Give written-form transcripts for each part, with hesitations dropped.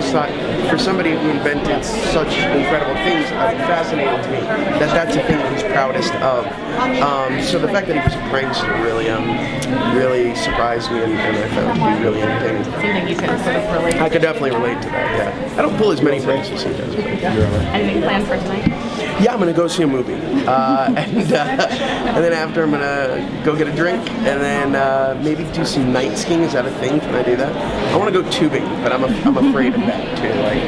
just thought, for somebody who invented such incredible things, fascinating to me that's a thing that he's proudest of. So the fact that he was a prankster really surprised me, and I found it to be really entertaining. Something you could sort of relate to. I could definitely relate to that. Yeah, I don't pull as many pranks as he does. But Anything planned for tonight? yeah, I'm gonna go see a movie, and then after I'm gonna go get a drink, and then maybe do some night skiing. Is that a thing? Can I do that? I want to go tubing, but I'm afraid of that too. Like,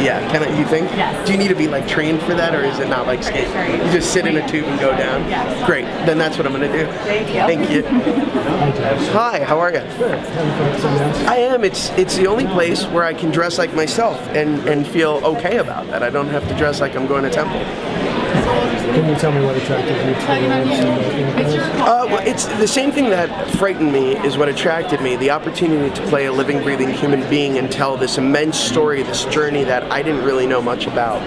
yeah. Can I? You think? Yes. Do you need to be like trained for that, or is it not like skating? You just sit in a tube and go down. Yes. Great. Then that's what I'm gonna do. Thank you. Thank you. Hi. How are you? I am. It's the only place where I can dress like myself and feel okay about that. I don't have to dress like I'm going to Temple. Can you tell me what attracted you to Well, it's the same thing that frightened me is what attracted me. The opportunity to play a living, breathing human being and tell this immense story, this journey that I didn't really know much about.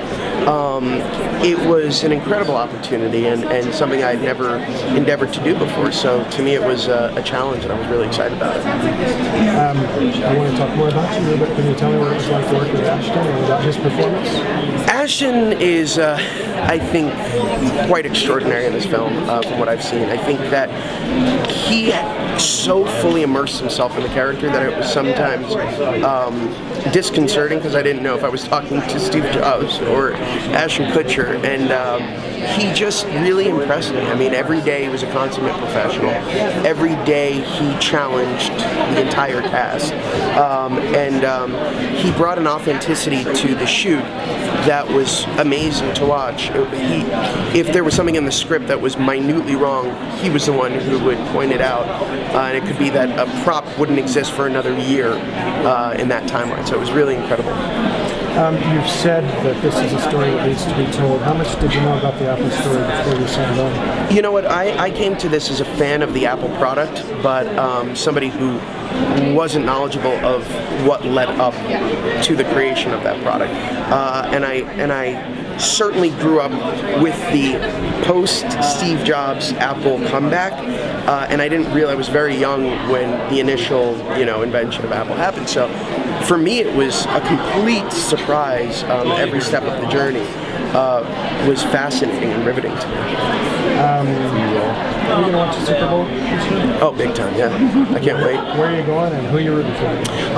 It was an incredible opportunity and something I'd never endeavored to do before. So to me, it was a challenge, and I was really excited about it. I want to talk more about you, but can you tell me what it was like to work with Ashton and about his performance? Ashton is, I think, quite extraordinary in this film, from what I've seen. I think that he so fully immersed himself in the character that it was sometimes disconcerting, because I didn't know if I was talking to Steve Jobs or Ashton Kutcher, and he just really impressed me. I mean, every day he was a consummate professional. Every day he challenged the entire cast, and he brought an authenticity to the shoot that was amazing to watch. If there was something in the script that was minutely wrong, he was the one who would point it out, and it could be that a prop wouldn't exist for another year in that timeline. So it was really incredible. You've said that this is a story that needs to be told. How much did you know about the Apple story before you signed on? You know what? I came to this as a fan of the Apple product, but somebody who wasn't knowledgeable of what led up to the creation of that product, and I certainly grew up with the post Steve Jobs Apple comeback, and I didn't realize I was very young when the initial invention of Apple happened. So for me, it was a complete surprise. Every step of the journey was fascinating and riveting to me. Are you going to watch the Super Bowl this year? Oh, big time, yeah. I can't wait. Where are you going and who are you rooting for?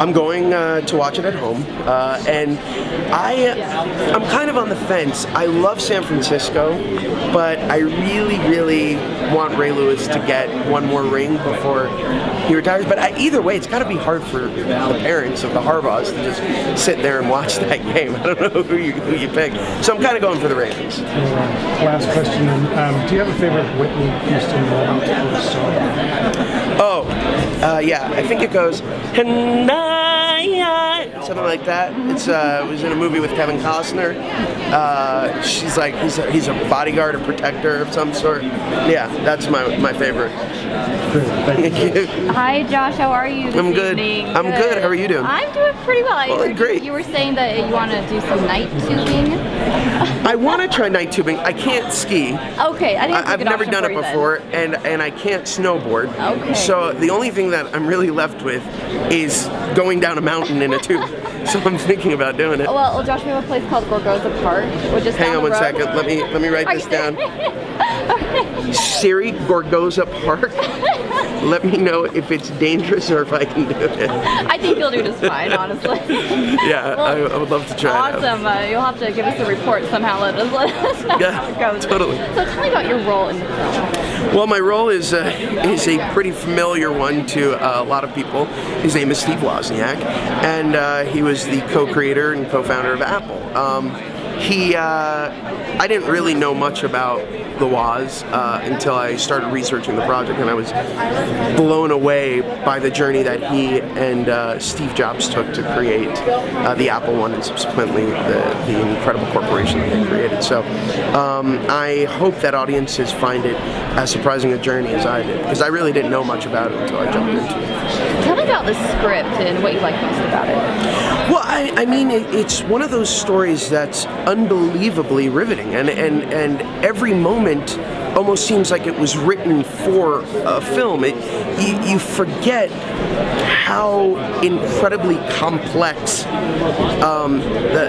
I'm going to watch it at home, and I'm kind of on the fence. I love San Francisco, but I really want Ray Lewis to get one more ring before he retires. But either way, it's got to be hard for the parents of the Harbaughs to just sit there and watch that game. I don't know who you pick. So I'm kind of going for the Ravens. Last question, do you have a favorite Whitney Houston moment or song? Oh, yeah, I think it goes, something like that. It was in a movie with Kevin Costner. She's like, he's a bodyguard, a protector of some sort. Yeah, that's my favorite. Thank you. Hi, Josh. How are you this I'm good. evening? I'm good. How are you doing? I'm doing pretty well. Well, great. You were saying that you want to do some night tubing. I want to try night tubing. I can't ski. Okay, I think that's a I've good never option done for it you then. before, and I can't snowboard. Okay. So the only thing that I'm really left with is going down a mountain in a tube. So I'm thinking about doing it. Well, Josh, we have a place called Gorgoza Park, which is Hang down on the one road. second. Let me write this down. Okay. Siri, Gorgoza Park. Let me know if it's dangerous or if I can do it. I think you'll do just fine, honestly. Yeah, Well, I would love to try it out. Awesome. You'll have to give us a report somehow. Let us know Yeah, how it goes. totally. So tell me about your role in the film. Well, my role is a pretty familiar one to a lot of people. His name is Steve Wozniak, and he was the co-creator and co-founder of Apple. I didn't really know much about the Woz until I started researching the project, and I was blown away by the journey that he and Steve Jobs took to create the Apple one and subsequently the incredible corporation that they created. So I hope that audiences find it as surprising a journey as I did, because I really didn't know much about it until I jumped into it. Tell me about the script and what you like most about it. Well, I mean, it's one of those stories that's unbelievably riveting, and every moment almost seems like it was written for a film. You forget how incredibly complex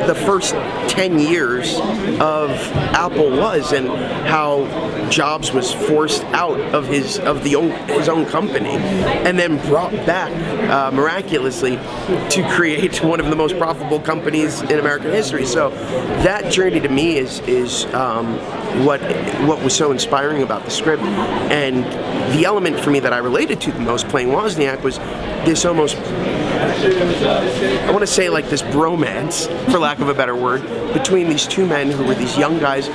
the first 10 years of Apple was, and how Jobs was forced out of his own company and then brought back miraculously to create one of the most profitable companies in American history. So that journey to me is what was so inspiring about the script, and the element for me that I related to the most playing Wozniak was this almost, I want to say like this bromance, for lack of a better word, between these two men who were these young guys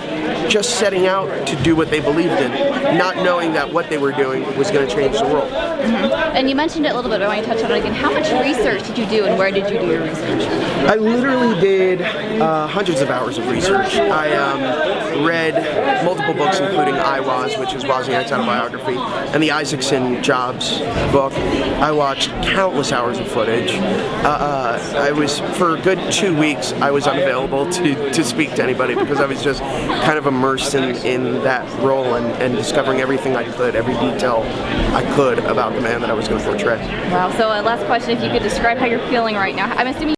just setting out to do what they believed in, not knowing that what they were doing was going to change the world. And you mentioned it a little bit, but I want to touch on it again. How much research did you do, and where did you do your research? I literally did hundreds of hours of research. I read multiple books, including I Was, which is Wozniak's autobiography, and the Isaacson Jobs book. I watched countless hours of footage. I was, for a good 2 weeks, I was unavailable to speak to anybody because I was just kind of immersed in that role and discovering everything I could, every detail I could about the man that I was going to portray. Wow. So last question, if you could describe how you're feeling right now. I'm assuming